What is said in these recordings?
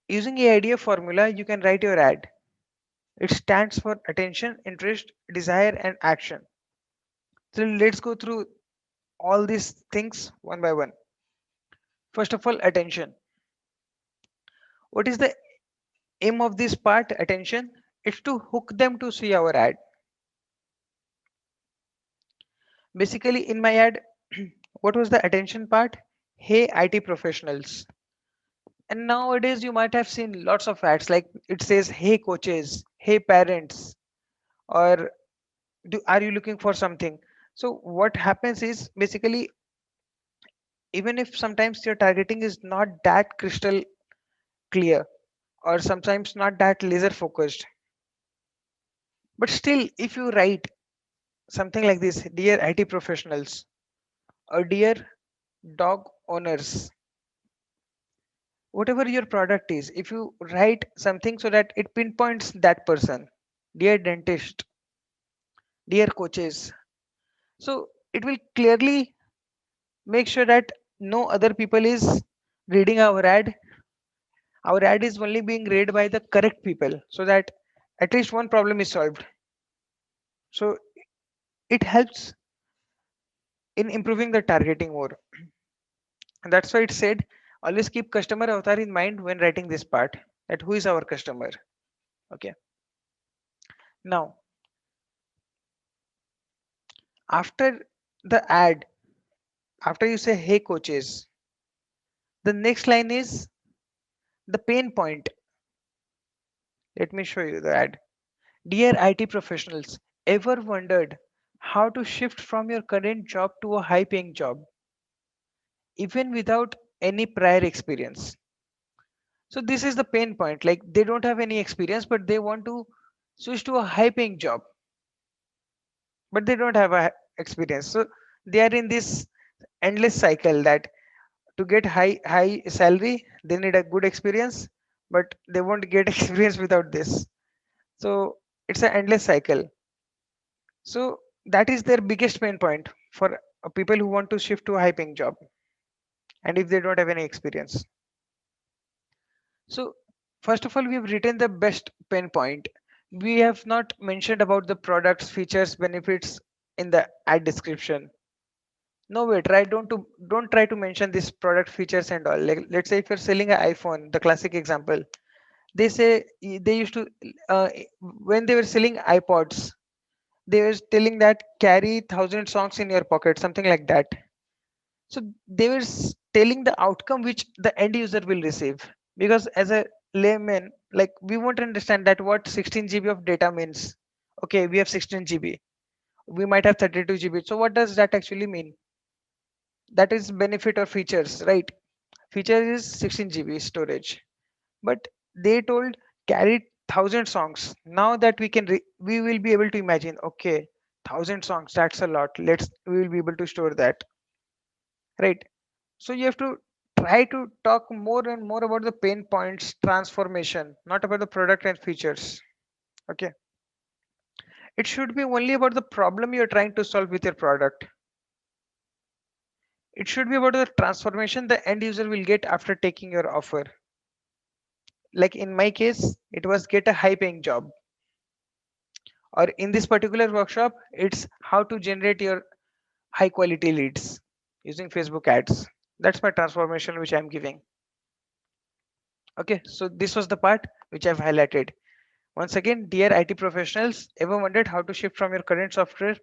Using AIDA formula, you can write your ad. It stands for attention, interest, desire, and action. So let's go through all these things one by one. First of all, attention. What is the aim of this part? Attention. It's to hook them to see our ad. Basically, in my ad, what was the attention part? Hey, IT professionals. And nowadays, you might have seen lots of ads like it says, hey, coaches, hey, parents, or are you looking for something? So, what happens is basically, even if sometimes your targeting is not that crystal clear, or sometimes not that laser focused, but still, if you write something like this, dear IT professionals, or dear dog owners, whatever your product is, if you write something so that it pinpoints that person, dear dentist, dear coaches, so it will clearly make sure that no other people is reading our ad is only being read by the correct people, so that at least one problem is solved. So it helps in improving the targeting more, and that's why it said always keep customer avatar in mind when writing this part, that who is our customer. Okay, now after the ad, after you say hey coaches, the next line is the pain point. Let me show you the ad. Dear IT professionals, ever wondered how to shift from your current job to a high paying job, even without any prior experience? So, this is the pain point. Like, they don't have any experience, but they want to switch to a high paying job, but they don't have a experience. So, they are in this endless cycle that to get high salary, they need a good experience, but they won't get experience without this. So, it's an endless cycle. So that is their biggest pain point for people who want to shift to a high paying job, and if they don't have any experience. So first of all, we've written the best pain point. We have not mentioned about the products, features, benefits in the ad description. No way, don't try to mention this product features and all. Like, let's say if you're selling an iPhone, the classic example, they say they used to when they were selling iPods, they were telling that carry 1,000 songs in your pocket, something like that. So they were telling the outcome which the end user will receive. Because as a layman, like we won't understand that what 16 GB of data means. Okay, we have 16 GB. We might have 32 GB. So what does that actually mean? That is benefit or features, right? Feature is 16 GB storage. But they told carry 1,000 songs. Now that we will be able to imagine, okay, 1,000 songs, that's a lot. We will be able to store that, right? So you have to try to talk more and more about the pain points transformation, not about the product and features. Okay. It should be only about the problem you're trying to solve with your product. It should be about the transformation the end user will get after taking your offer. Like in my case, it was get a high paying job. Or in this particular workshop, it's how to generate your high quality leads using Facebook ads. That's my transformation which I'm giving. Okay, so this was the part which I've highlighted. Once again, dear IT professionals, ever wondered how to shift from your current software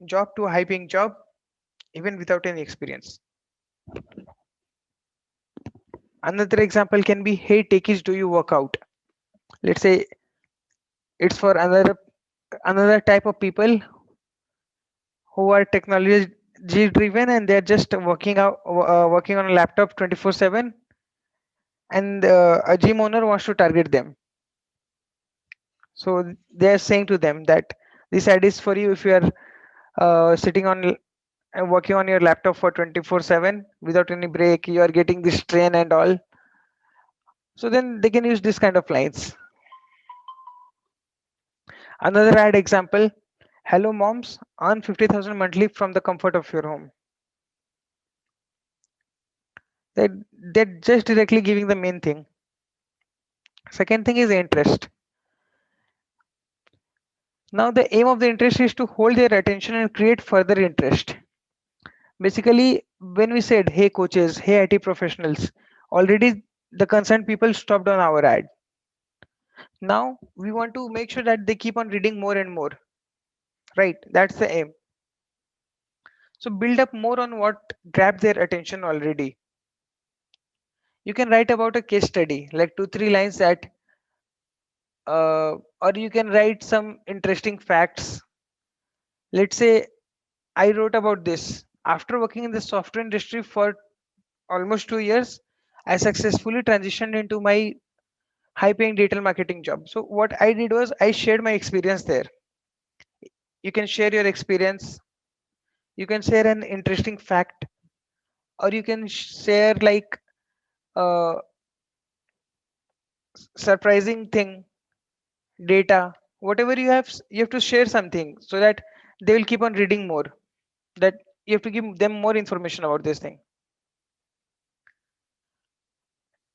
job to a high paying job, even without any experience? Another example can be, hey, techies, do you work out? Let's say it's for another type of people who are technology driven and they're just working on a laptop 24/7, and a gym owner wants to target them. So they're saying to them that this ad is for you if you are sitting on and working on your laptop for 24/7 without any break, you are getting this strain and all. So then they can use this kind of lines. Another ad example, hello moms, earn 50,000 monthly from the comfort of your home. They, they're just directly giving the main thing. Second thing is interest. Now the aim of the interest is to hold their attention and create further interest. Basically, when we said, hey coaches, hey IT professionals, already the concerned people stopped on our ad. Now we want to make sure that they keep on reading more and more, right? That's the aim. So build up more on what grabbed their attention already. You can write about a case study, like 2 3 lines that, or you can write some interesting facts. Let's say I wrote about this. After working in the software industry for almost 2 years, I successfully transitioned into my high paying digital marketing job. So what I did was I shared my experience there. You can share your experience, you can share an interesting fact, or you can share like a surprising thing, data, whatever you have, you have to share something so that they will keep on reading more. That you have to give them more information about this thing.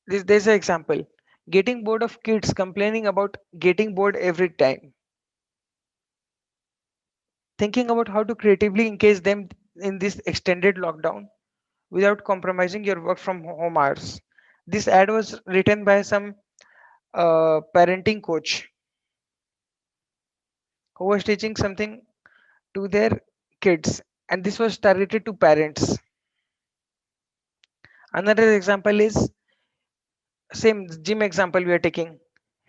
There's an example. Getting bored of kids complaining about getting bored every time. Thinking about how to creatively engage them in this extended lockdown without compromising your work from home hours. This ad was written by some parenting coach who was teaching something to their kids, and this was targeted to parents. Another example is same gym example we are taking,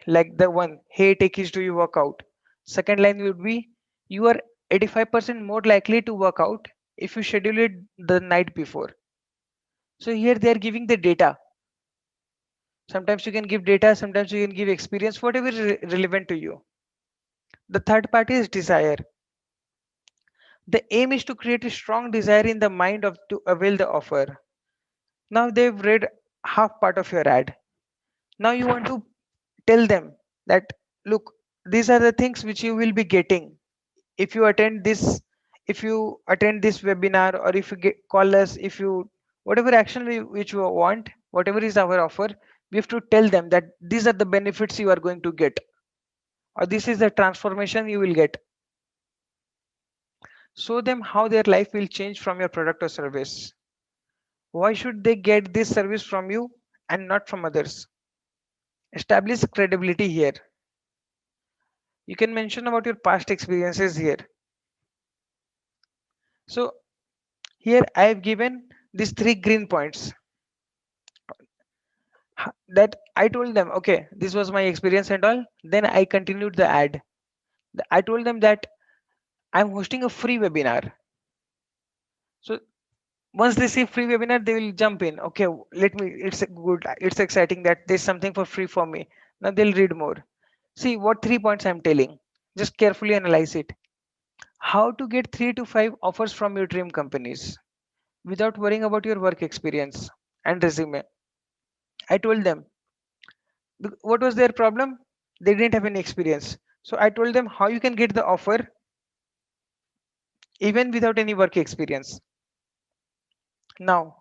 like the one, hey techies, do you work out? Second line would be, you are 85% more likely to work out if you schedule it the night before. So here they are giving the data. Sometimes you can give data, sometimes you can give experience, whatever is relevant to you. The third part is desire. The aim is to create a strong desire in the mind of to avail the offer. Now they've read half part of your ad. Now you want to tell them that, look, these are the things which you will be getting if you attend this, if you attend this webinar, or if you call us, if you whatever action which you want, whatever is our offer, we have to tell them that these are the benefits you are going to get, or this is the transformation you will get. Show them how their life will change from your product or service. Why should they get this service from you and not from others? Establish credibility here. You can mention about your past experiences here. So here I have given these 3 green points that I told them, okay, this was my experience and all. Then I continued the ad. I told them that I'm hosting a free webinar. So once they see free webinar, they will jump in. Okay, let me, it's good, it's exciting that there's something for free for me. Now they'll read more. See what 3 points I'm telling. Just carefully analyze it. How to get 3 to 5 offers from your dream companies without worrying about your work experience and resume. I told them what was their problem? They didn't have any experience. So I told them how you can get the offer even without any work experience. Now,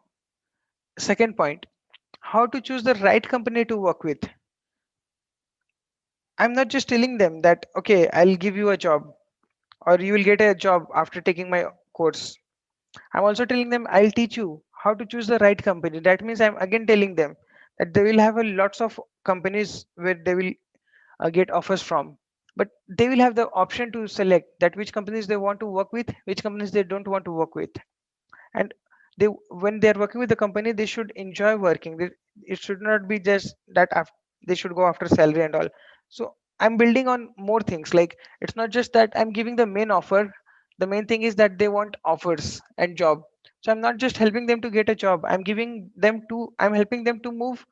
second point, how to choose the right company to work with. I'm not just telling them that, okay, I'll give you a job or you will get a job after taking my course. I'm also telling them I'll teach you how to choose the right company. That means I'm again telling them that they will have a lots of companies where they will get offers from, but they will have the option to select that which companies they want to work with, which companies they don't want to work with. And they, when they are working with the company, they should enjoy working. It should not be just that they should go after salary and all. So I'm building on more things, like it's not just that I'm giving the main offer. The main thing is that they want offers and job. So I'm not just helping them to get a job, I'm helping them to move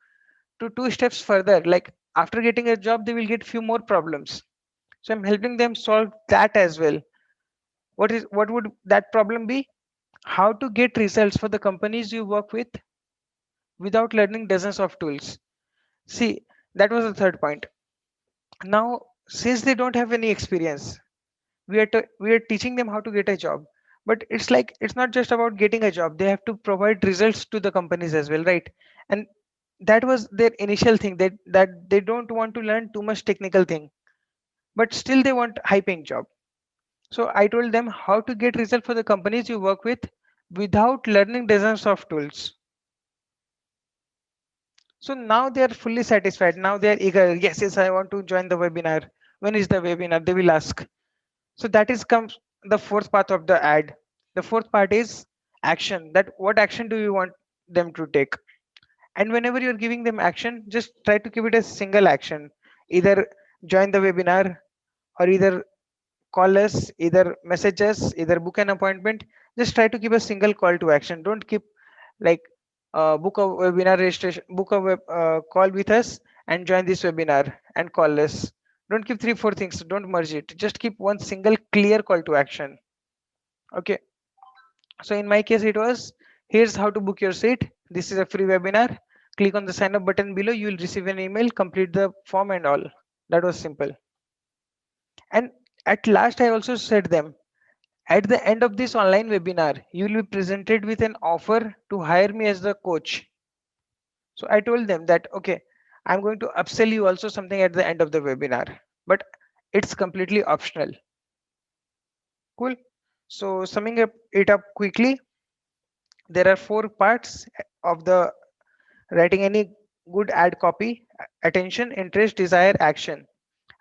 to 2 steps further. Like after getting a job, they will get few more problems. So I'm helping them solve that as well. What would that problem be? How to get results for the companies you work with without learning dozens of tools. See, that was the third point. Now, since they don't have any experience, we are teaching them how to get a job. But it's like it's not just about getting a job. They have to provide results to the companies as well, right? And that was their initial thing, that they don't want to learn too much technical thing, but still they want high paying job. So I told them how to get result for the companies you work with without learning dozens of tools. So now they are fully satisfied. Now they are eager. Yes, yes, I want to join the webinar. When is the webinar? They will ask. So that is comes the fourth part of the ad. The fourth part is action. That what action do you want them to take? And whenever you're giving them action, just try to keep it a single action. Either join the webinar, or either call us, either message us, either book an appointment. Just try to keep a single call to action. Don't keep like book a webinar registration, book a call with us and join this webinar and call us. Don't keep three, four things. Don't merge it. Just keep one single clear call to action. Okay. So in my case, it was, here's how to book your seat. This is a free webinar. Click on the sign up button below. You will receive an email, complete the form and all. That was simple. And at last, I also said them, at the end of this online webinar, you will be presented with an offer to hire me as the coach. So I told them that, okay, I'm going to upsell you also something at the end of the webinar, but it's completely optional. Cool. So summing up it up quickly, there are four parts of the writing any good ad copy: attention, interest, desire, action.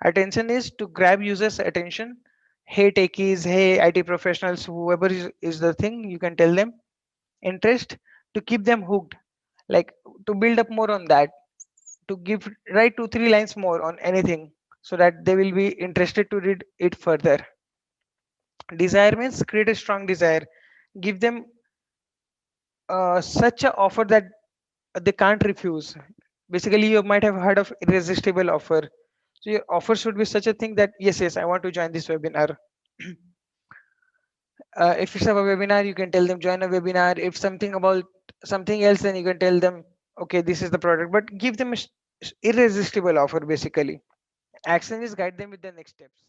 Attention is to grab users' attention. Hey techies, hey IT professionals, whoever is the thing, you can tell them. Interest, to keep them hooked, like to build up more on that, to give, write 2 3 lines more on anything so that they will be interested to read it further. Desire means create a strong desire, give them such a offer that they can't refuse. Basically, you might have heard of irresistible offer. So your offer should be such a thing that yes, yes, I want to join this webinar. If it's a webinar, you can tell them join a webinar. If something about something else, then you can tell them, okay, this is the product, but give them a irresistible offer basically. Action is guide them with the next steps.